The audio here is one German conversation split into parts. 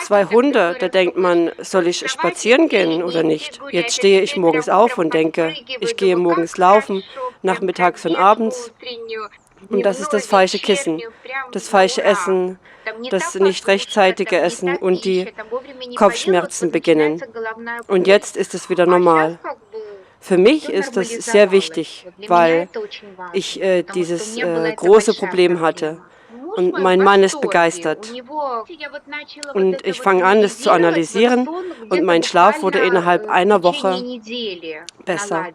Zwei Hunde, da denkt man, soll ich spazieren gehen oder nicht? Jetzt stehe ich morgens auf und denke, ich gehe morgens laufen, nachmittags und abends. Und das ist das falsche Kissen, das falsche Essen, das nicht rechtzeitige Essen und die Kopfschmerzen beginnen. Und jetzt ist es wieder normal. Für mich ist das sehr wichtig, weil ich dieses große Problem hatte. Und mein Mann ist begeistert. Und ich fange an, es zu analysieren. Und mein Schlaf wurde innerhalb einer Woche besser.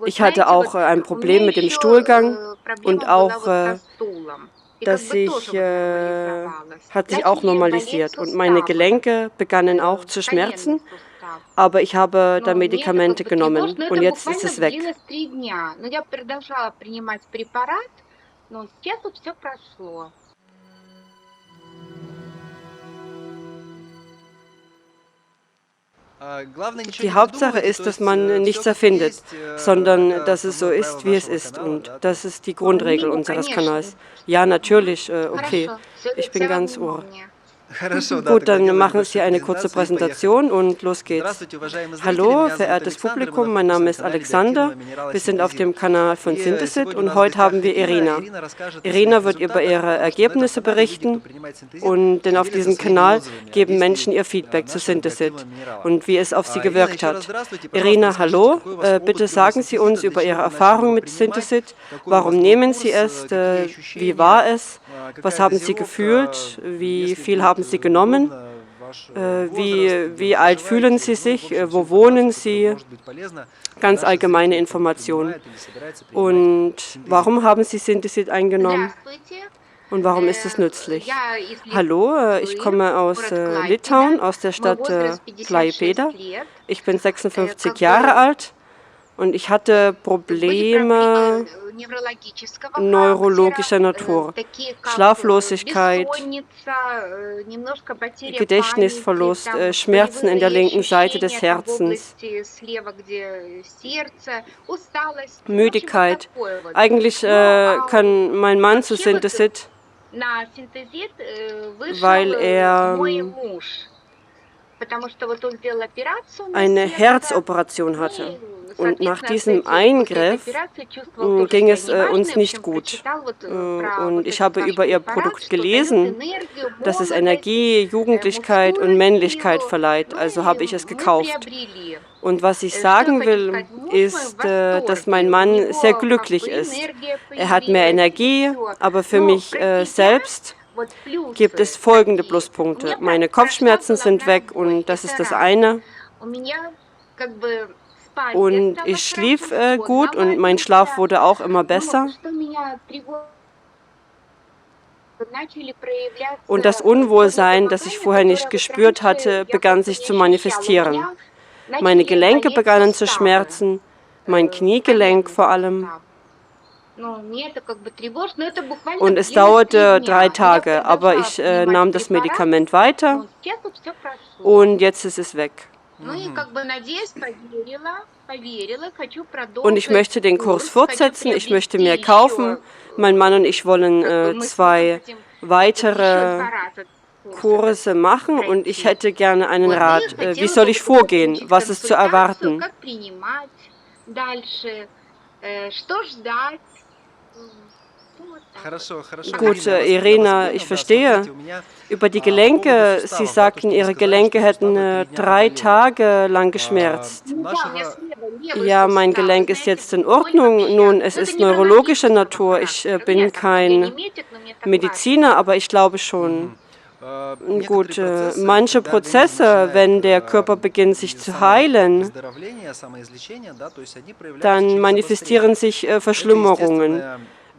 Ich hatte auch ein Problem mit dem Stuhlgang und auch hat sich auch normalisiert. Und meine Gelenke begannen auch zu schmerzen. Aber ich habe da Medikamente genommen und jetzt ist es weg. Die Hauptsache ist, dass man nichts erfindet, sondern dass es so ist, wie es ist. Und das ist die Grundregel unseres Kanals. Ja, natürlich, okay, ich bin ganz Ohr. Gut, dann machen Sie eine kurze Präsentation und los geht's. Hallo, verehrtes Publikum, mein Name ist Alexander. Wir sind auf dem Kanal von Synthesit und heute haben wir Irina. Irina wird über ihre Ergebnisse berichten denn auf diesem Kanal geben Menschen ihr Feedback zu Synthesit und wie es auf sie gewirkt hat. Irina, hallo, bitte sagen Sie uns über Ihre Erfahrung mit Synthesit. Warum nehmen Sie es? Wie war es? Was haben Sie gefühlt? Wie viel haben Sie genommen? Wie alt fühlen Sie sich? Wo wohnen Sie? Ganz allgemeine Informationen. Und warum haben Sie Synthesit eingenommen? Und warum ist es nützlich? Hallo, ich komme aus Litauen, aus der Stadt Klaipėda. Ich bin 56 Jahre alt. Und ich hatte Probleme neurologischer Natur, Schlaflosigkeit, Gedächtnisverlust, Schmerzen in der linken Seite des Herzens, Müdigkeit. Eigentlich kann mein Mann zu Synthesit, weil er eine Herzoperation hatte. Und nach diesem Eingriff ging es uns nicht gut. Und ich habe über ihr Produkt gelesen, dass es Energie, Jugendlichkeit und Männlichkeit verleiht. Also habe ich es gekauft. Und was ich sagen will, ist, dass mein Mann sehr glücklich ist. Er hat mehr Energie, aber für mich selbst gibt es folgende Pluspunkte. Meine Kopfschmerzen sind weg und das ist das eine. Und ich schlief gut und mein Schlaf wurde auch immer besser. Und das Unwohlsein, das ich vorher nicht gespürt hatte, begann sich zu manifestieren. Meine Gelenke begannen zu schmerzen, mein Kniegelenk vor allem. Und es dauerte 3 Tage, aber ich nahm das Medikament weiter und jetzt ist es weg. Und ich möchte den Kurs fortsetzen, ich möchte mehr kaufen. Mein Mann und ich wollen 2 weitere Kurse machen und ich hätte gerne einen Rat. Wie soll ich vorgehen? Was ist zu erwarten? Gut, Irina, ich verstehe. Über die Gelenke, Sie sagten, Ihre Gelenke hätten 3 Tage lang geschmerzt. Ja, mein Gelenk ist jetzt in Ordnung. Nun, es ist neurologischer Natur. Ich bin kein Mediziner, aber ich glaube schon. Gut, manche Prozesse, wenn der Körper beginnt, sich zu heilen, dann manifestieren sich Verschlimmerungen.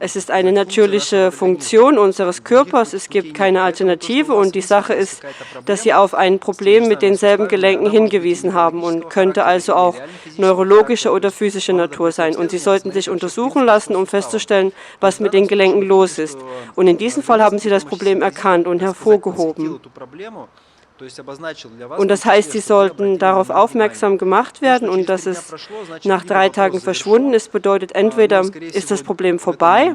Es ist eine natürliche Funktion unseres Körpers, es gibt keine Alternative und die Sache ist, dass Sie auf ein Problem mit denselben Gelenken hingewiesen haben und könnte also auch neurologischer oder physischer Natur sein. Und Sie sollten sich untersuchen lassen, um festzustellen, was mit den Gelenken los ist. Und in diesem Fall haben Sie das Problem erkannt und hervorgehoben. Und das heißt, Sie sollten darauf aufmerksam gemacht werden und dass es nach 3 Tagen verschwunden ist, bedeutet entweder ist das Problem vorbei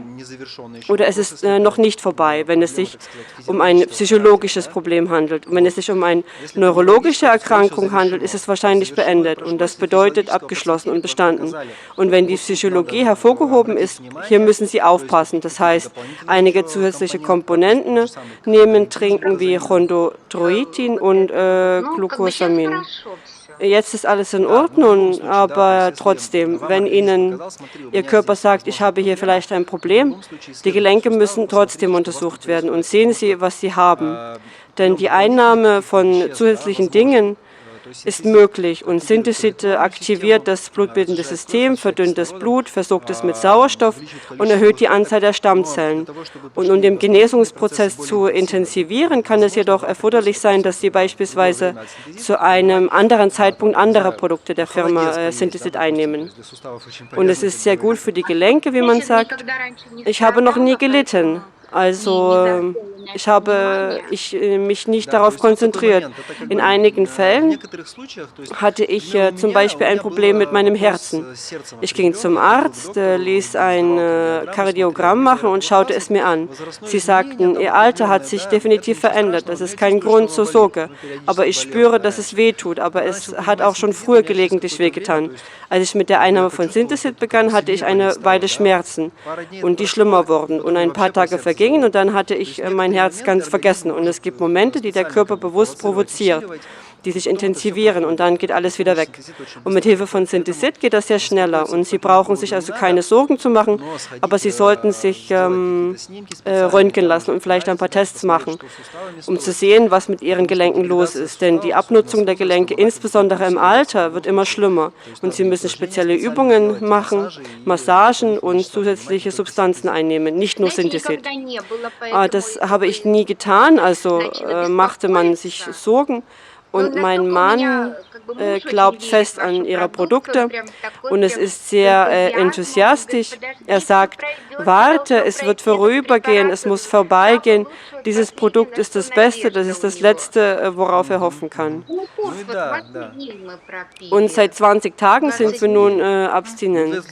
oder es ist noch nicht vorbei, wenn es sich um ein psychologisches Problem handelt. Und wenn es sich um eine neurologische Erkrankung handelt, ist es wahrscheinlich beendet und das bedeutet abgeschlossen und bestanden. Und wenn die Psychologie hervorgehoben ist, hier müssen Sie aufpassen. Das heißt, einige zusätzliche Komponenten nehmen, trinken wie Chondroitin und Glucosamin. Jetzt ist alles in Ordnung, aber trotzdem, wenn Ihnen Ihr Körper sagt, ich habe hier vielleicht ein Problem, die Gelenke müssen trotzdem untersucht werden und sehen Sie, was Sie haben. Denn die Einnahme von zusätzlichen Dingen ist möglich und Synthesit aktiviert das blutbildende System, verdünnt das Blut, versorgt es mit Sauerstoff und erhöht die Anzahl der Stammzellen. Und um den Genesungsprozess zu intensivieren, kann es jedoch erforderlich sein, dass Sie beispielsweise zu einem anderen Zeitpunkt andere Produkte der Firma Synthesit einnehmen. Und es ist sehr gut für die Gelenke, wie man sagt. Ich habe noch nie gelitten. Also ich habe mich nicht darauf konzentriert. In einigen Fällen hatte ich zum Beispiel ein Problem mit meinem Herzen. Ich ging zum Arzt, ließ ein Kardiogramm machen und schaute es mir an. Sie sagten, Ihr Alter hat sich definitiv verändert. Das ist kein Grund zur Sorge. Aber ich spüre, dass es weh tut. Aber es hat auch schon früher gelegentlich wehgetan. Als ich mit der Einnahme von Synthesit begann, hatte ich eine Weile Schmerzen und die schlimmer wurden. Und ein paar Tage vergingen und dann hatte ich mein Herz ganz vergessen. Und es gibt Momente, die der Körper bewusst provoziert, die sich intensivieren und dann geht alles wieder weg. Und mit Hilfe von Synthesit geht das sehr schneller und Sie brauchen sich also keine Sorgen zu machen, aber Sie sollten sich röntgen lassen und vielleicht ein paar Tests machen, um zu sehen, was mit Ihren Gelenken los ist. Denn die Abnutzung der Gelenke, insbesondere im Alter, wird immer schlimmer und Sie müssen spezielle Übungen machen, Massagen und zusätzliche Substanzen einnehmen, nicht nur Synthesit. Das habe ich nie getan, also machte man sich Sorgen. Und mein Mann glaubt fest an ihre Produkte und es ist sehr enthusiastisch. Er sagt, warte, es wird vorübergehen, es muss vorbeigehen. Dieses Produkt ist das Beste, das ist das Letzte, worauf er hoffen kann. Und seit 20 Tagen sind wir nun abstinent.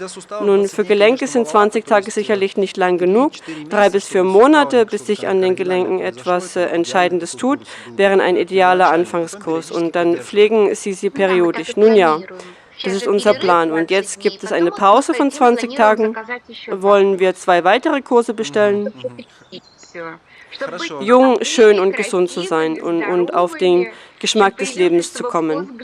Nun, für Gelenke sind 20 Tage sicherlich nicht lang genug. 3 bis 4 Monate, bis sich an den Gelenken etwas Entscheidendes tut, wären ein idealer Anfangskurs. Und dann pflegen Sie periodisch. Nun ja, das ist unser Plan. Und jetzt gibt es eine Pause von 20 Tagen. Wollen wir 2 weitere Kurse bestellen? Jung, schön und gesund zu sein und auf den Geschmack des Lebens zu kommen.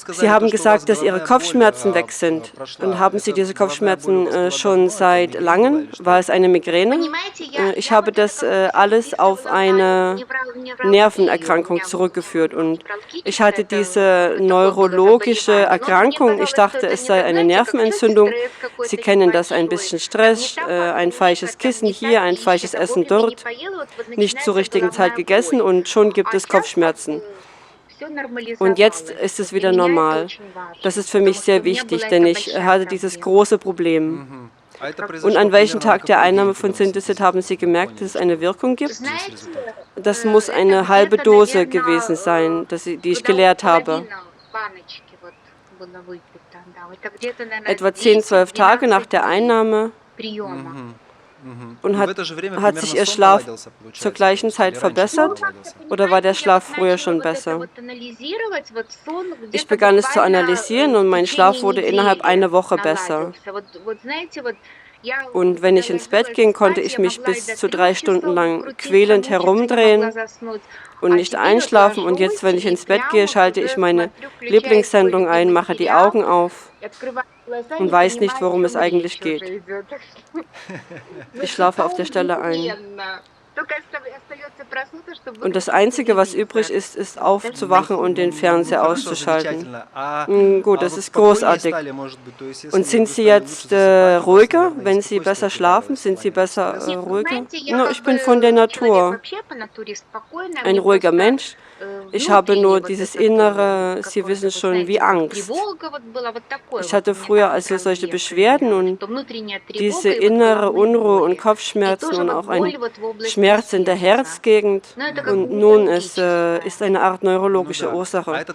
Sie haben gesagt, dass Ihre Kopfschmerzen weg sind. Und haben Sie diese Kopfschmerzen schon seit langem? War es eine Migräne? Ich habe das alles auf eine Nervenerkrankung zurückgeführt. Und ich hatte diese neurologische Erkrankung. Ich dachte, es sei eine Nervenentzündung. Sie kennen das, ein bisschen Stress, ein falsches Kissen hier, ein falsches Essen dort, nicht zur richtigen Zeit gegessen und schon gibt es Kopfschmerzen. Und jetzt ist es wieder normal. Das ist für mich sehr wichtig, denn ich hatte dieses große Problem. Und an welchem Tag der Einnahme von Synthesit haben Sie gemerkt, dass es eine Wirkung gibt? Das muss eine halbe Dose gewesen sein, die ich geleert habe. Etwa 10, 12 Tage nach der Einnahme. Und hat sich Ihr Schlaf zur gleichen Zeit verbessert oder war der Schlaf früher schon besser? Ich begann es zu analysieren und mein Schlaf wurde innerhalb einer Woche besser. Und wenn ich ins Bett ging, konnte ich mich bis zu 3 Stunden lang quälend herumdrehen und nicht einschlafen. Und jetzt, wenn ich ins Bett gehe, schalte ich meine Lieblingssendung ein, mache die Augen auf und weiß nicht, worum es eigentlich geht. Ich schlafe auf der Stelle ein. Und das Einzige, was übrig ist, ist aufzuwachen und den Fernseher auszuschalten. Gut, das ist großartig. Und sind Sie jetzt ruhiger, wenn Sie besser schlafen? Sind Sie besser ruhiger? No, ich bin von der Natur ein ruhiger Mensch. Ich habe nur dieses innere, Sie wissen schon, wie Angst. Ich hatte früher also solche Beschwerden und diese innere Unruhe und Kopfschmerzen und auch ein Schmerz in der Herzgegend. Und nun ist eine Art neurologische Ursache.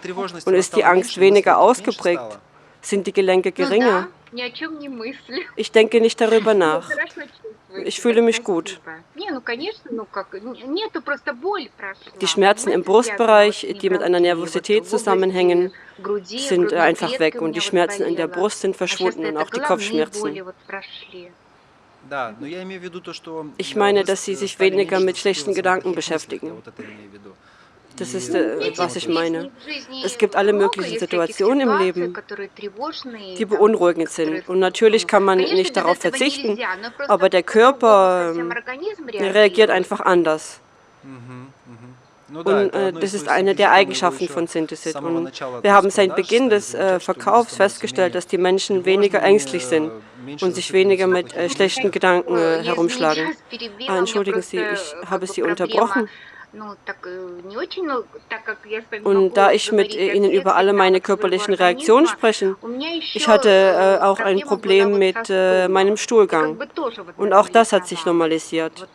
Und ist die Angst weniger ausgeprägt? Sind die Gelenke geringer? Ich denke nicht darüber nach. Ich fühle mich gut. Die Schmerzen im Brustbereich, die mit einer Nervosität zusammenhängen, sind einfach weg. Und die Schmerzen in der Brust sind verschwunden und auch die Kopfschmerzen. Ich meine, dass Sie sich weniger mit schlechten Gedanken beschäftigen. Das ist, was ich meine. Es gibt alle möglichen Situationen im Leben, die beunruhigend sind. Und natürlich kann man nicht darauf verzichten, aber der Körper reagiert einfach anders. Und das ist eine der Eigenschaften von Synthesit. Und wir haben seit Beginn des Verkaufs festgestellt, dass die Menschen weniger ängstlich sind und sich weniger mit schlechten Gedanken herumschlagen. Entschuldigen Sie, ich habe Sie unterbrochen. Und da ich mit Ihnen über alle meine körperlichen Reaktionen spreche, ich hatte auch ein Problem mit meinem Stuhlgang. Und auch das hat sich normalisiert.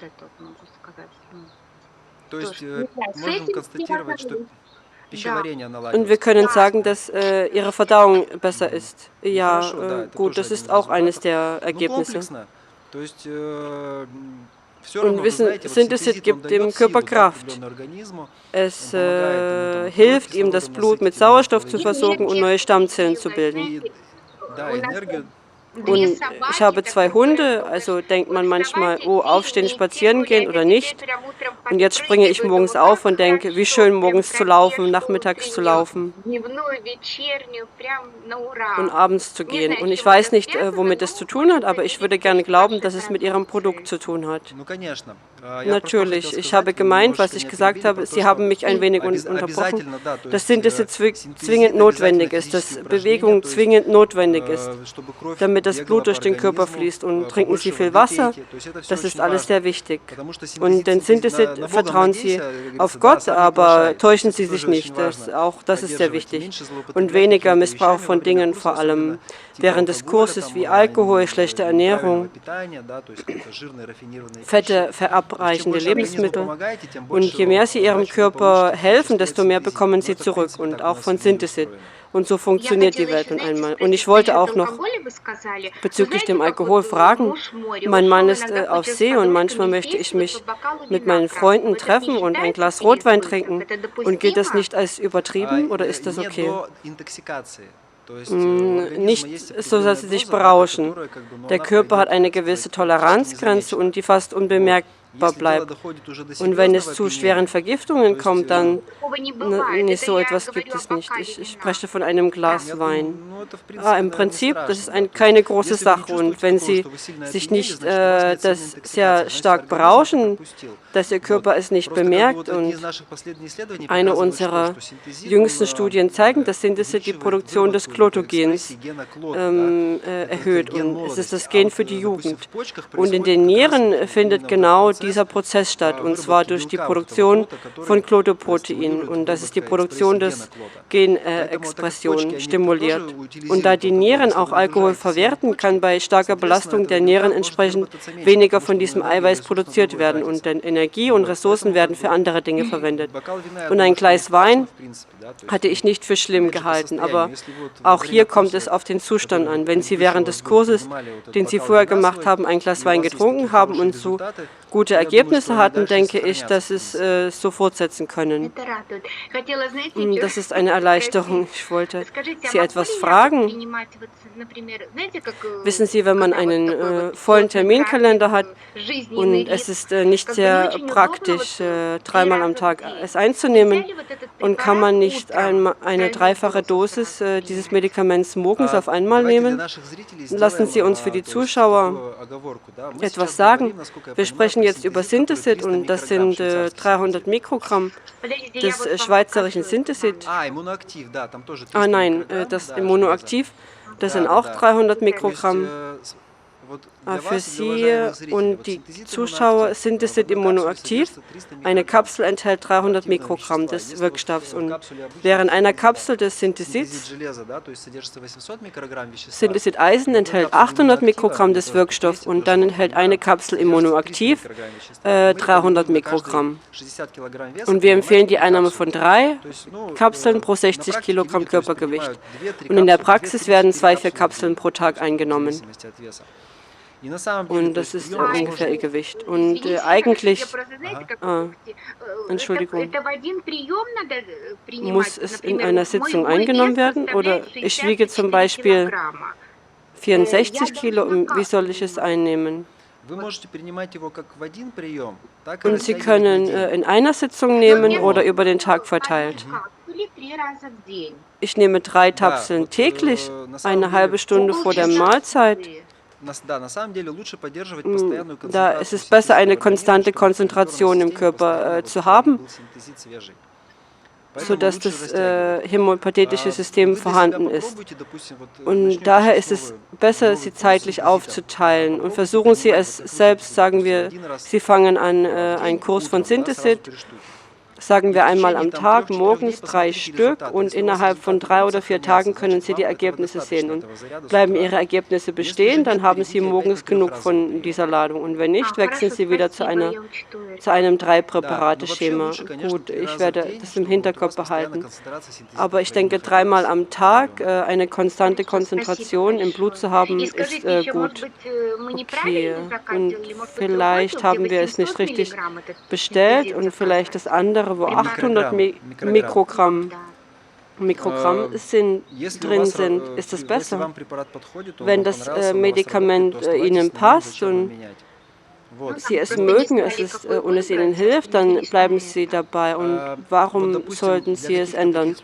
Und wir können sagen, dass Ihre Verdauung besser ist. Ja, gut, das ist auch eines der Ergebnisse. Und wissen, Synthesit gibt dem Körper Kraft. Es hilft ihm, das Blut mit Sauerstoff zu versorgen und neue Stammzellen zu bilden. Und ich habe 2 Hunde, also denkt man manchmal, oh, aufstehen, spazieren gehen oder nicht. Und jetzt springe ich morgens auf und denke, wie schön morgens zu laufen, nachmittags zu laufen und abends zu gehen. Und ich weiß nicht, womit es zu tun hat, aber ich würde gerne glauben, dass es mit Ihrem Produkt zu tun hat. Natürlich, ich habe gemeint, was ich gesagt habe, Sie haben mich ein wenig unterbrochen, dass Synthesit zwingend notwendig ist, dass Bewegung zwingend notwendig ist, damit das Blut durch den Körper fließt. Und trinken Sie viel Wasser, das ist alles sehr wichtig. Und den Synthesit vertrauen Sie auf Gott, aber täuschen Sie sich nicht, das ist sehr wichtig. Und weniger Missbrauch von Dingen, vor allem während des Kurses wie Alkohol, schlechte Ernährung, fette, verabreichende Lebensmittel. Und je mehr Sie Ihrem Körper helfen, desto mehr bekommen Sie zurück und auch von Synthesit. Und so funktioniert die Welt nun einmal. Und ich wollte auch noch bezüglich dem Alkohol fragen. Mein Mann ist auf See und manchmal möchte ich mich mit meinen Freunden treffen und ein Glas Rotwein trinken. Und gilt das nicht als übertrieben oder ist das okay? Nicht so, dass sie sich berauschen. Der Körper hat eine gewisse Toleranzgrenze und die fast unbemerkbar bleibt. Und wenn es zu schweren Vergiftungen kommt, dann nee, so etwas gibt es nicht. Ich spreche von einem Glas Wein. Im Prinzip, das ist keine große Sache. Und wenn Sie sich nicht das sehr stark berauschen, dass Ihr Körper es nicht bemerkt. Und eine unserer jüngsten Studien zeigen, dass Synthesit die Produktion des Klotogens erhöht. Und es ist das Gen für die Jugend. Und in den Nieren findet genau dieser Prozess statt, und zwar durch die Produktion von Klotoprotein. Und das ist die Produktion des Genexpression stimuliert. Und da die Nieren auch Alkohol verwerten, kann bei starker Belastung der Nieren entsprechend weniger von diesem Eiweiß produziert werden. Und dann Energie und Ressourcen werden für andere Dinge verwendet. Und ein Glas Wein hatte ich nicht für schlimm gehalten. Aber auch hier kommt es auf den Zustand an. Wenn Sie während des Kurses, den Sie vorher gemacht haben, ein Glas Wein getrunken haben und so gute Ergebnisse hatten, denke ich, dass es so fortsetzen können. Das ist eine Erleichterung. Ich wollte Sie etwas fragen. Wissen Sie, wenn man einen vollen Terminkalender hat und es ist nicht sehr praktisch, 3-mal am Tag es einzunehmen, und kann man nicht eine 3-fache Dosis dieses Medikaments morgens auf einmal nehmen? Lassen Sie uns für die Zuschauer etwas sagen. Wir sprechen jetzt über Synthesit und das sind 300 Mikrogramm des schweizerischen Synthesit. Nein, das Immunoaktiv, das sind auch 300 Mikrogramm. Für Sie und die Zuschauer Synthesit immunoaktiv. Eine Kapsel enthält 300 Mikrogramm des Wirkstoffs und während einer Kapsel des Synthesits Synthesit Eisen enthält 800 Mikrogramm des Wirkstoffs und dann enthält eine Kapsel immunoaktiv 300 Mikrogramm. Und wir empfehlen die Einnahme von 3 Kapseln pro 60 Kilogramm Körpergewicht. Und in der Praxis werden 2-4 Kapseln pro Tag eingenommen. Und das ist ungefähr ihr Gewicht. Und eigentlich, Entschuldigung, muss es in einer Sitzung eingenommen werden? Oder ich wiege zum Beispiel 64 Kilo, wie soll ich es einnehmen? Und Sie können in einer Sitzung nehmen oder über den Tag verteilt. Ich nehme 3 Kapseln täglich, eine halbe Stunde vor der Mahlzeit. Da ist es besser, eine konstante Konzentration im Körper zu haben, sodass das hämopathetische System vorhanden ist. Und daher ist es besser, sie zeitlich aufzuteilen. Und versuchen Sie es selbst, sagen wir, Sie fangen an einen Kurs von Synthesit, sagen wir einmal am Tag, morgens 3 Stück und innerhalb von 3 oder 4 Tagen können Sie die Ergebnisse sehen. Und bleiben Ihre Ergebnisse bestehen, dann haben Sie morgens genug von dieser Ladung. Und wenn nicht, wechseln Sie wieder zu einem 3-Präparate-Schema. Gut, ich werde das im Hinterkopf behalten. Aber ich denke, 3-mal am Tag eine konstante Konzentration im Blut zu haben, ist gut. Okay, und vielleicht haben wir es nicht richtig bestellt und vielleicht das andere, wo 800 Mikrogramm drin sind, ist das besser. Wenn das Medikament Ihnen passt und Sie es mögen und es Ihnen hilft, dann bleiben Sie dabei. Und warum sollten Sie es ändern?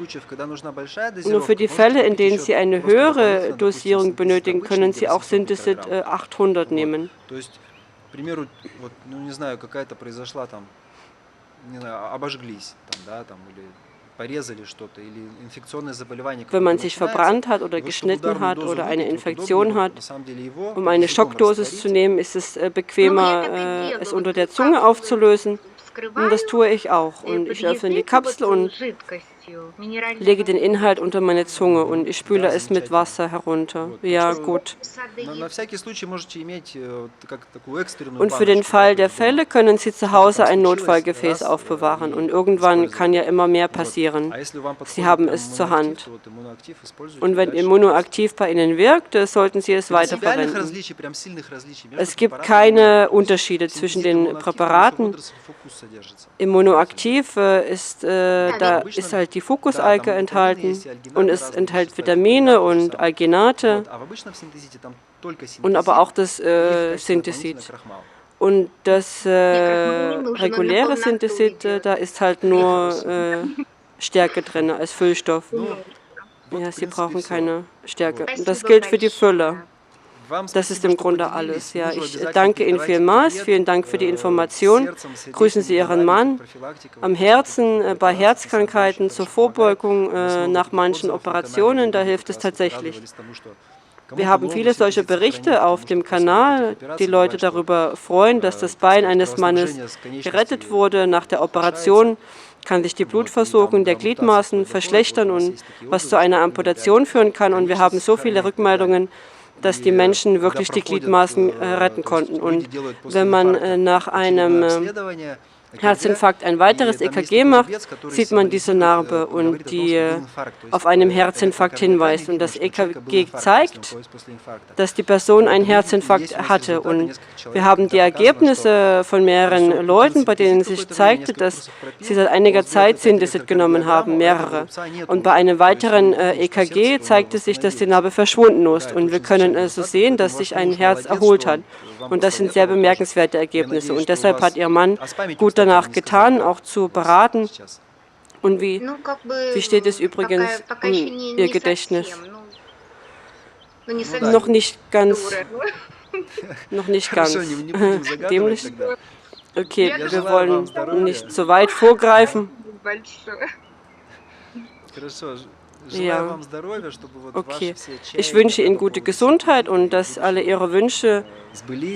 Nur für die Fälle, in denen Sie eine höhere Dosierung benötigen, können Sie auch Synthesit 800 nehmen. Wenn man sich verbrannt hat oder geschnitten hat oder eine Infektion hat, um eine Schockdosis zu nehmen, ist es bequemer, es unter der Zunge aufzulösen. Und das tue ich auch. Und ich öffne die Kapsel und lege den Inhalt unter meine Zunge und ich spüle es mit Wasser herunter. Ja, gut. Und für den Fall der Fälle können Sie zu Hause ein Notfallgefäß aufbewahren und irgendwann kann ja immer mehr passieren. Sie haben es zur Hand. Und wenn Immunoaktiv bei Ihnen wirkt, sollten Sie es weiterverwenden. Es gibt keine Unterschiede zwischen den Präparaten. Immunoaktiv da ist halt die Fukusalge enthalten und es enthält Vitamine und Alginate und aber auch das Synthesit. Und das reguläre Synthesit, da ist halt nur Stärke drin als Füllstoff. Ja, Sie brauchen keine Stärke. Das gilt für die Füller. Das ist im Grunde alles. Ja, ich danke Ihnen vielmals. Vielen Dank für die Information. Grüßen Sie Ihren Mann. Am Herzen, bei Herzkrankheiten, zur Vorbeugung nach manchen Operationen, da hilft es tatsächlich. Wir haben viele solche Berichte auf dem Kanal. Die Leute darüber freuen, dass das Bein eines Mannes gerettet wurde. Nach der Operation kann sich die Blutversorgung der Gliedmaßen verschlechtern und was zu einer Amputation führen kann. Und wir haben so viele Rückmeldungen, dass die Menschen wirklich die Gliedmaßen retten konnten. Und wenn man nach einem Herzinfarkt ein weiteres EKG macht, sieht man diese Narbe, und die auf einem Herzinfarkt hinweist. Und das EKG zeigt, dass die Person einen Herzinfarkt hatte. Und wir haben die Ergebnisse von mehreren Leuten, bei denen sich zeigte, dass sie seit einiger Zeit Synthesit genommen haben, mehrere. Und bei einem weiteren EKG zeigte sich, dass die Narbe verschwunden ist. Und wir können also sehen, dass sich ein Herz erholt hat. Und das sind sehr bemerkenswerte Ergebnisse. Und deshalb hat ihr Mann gut danach getan, auch zu beraten. Und wie steht es übrigens in Ihr Gedächtnis? Noch nicht ganz. Noch nicht ganz. Dämlich. Okay, wir wollen nicht zu weit vorgreifen. Ja, okay. Ich wünsche Ihnen gute Gesundheit und dass alle Ihre Wünsche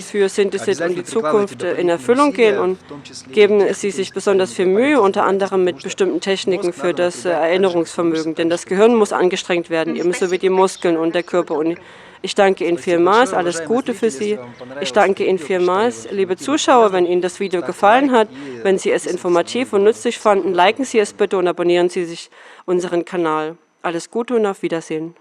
für Synthesit und die Zukunft in Erfüllung gehen, und geben Sie sich besonders viel Mühe, unter anderem mit bestimmten Techniken für das Erinnerungsvermögen, denn das Gehirn muss angestrengt werden, ebenso wie die Muskeln und der Körper. Und ich danke Ihnen vielmals, alles Gute für Sie. Ich danke Ihnen vielmals, liebe Zuschauer, wenn Ihnen das Video gefallen hat, wenn Sie es informativ und nützlich fanden, liken Sie es bitte und abonnieren Sie sich unseren Kanal. Alles Gute und auf Wiedersehen.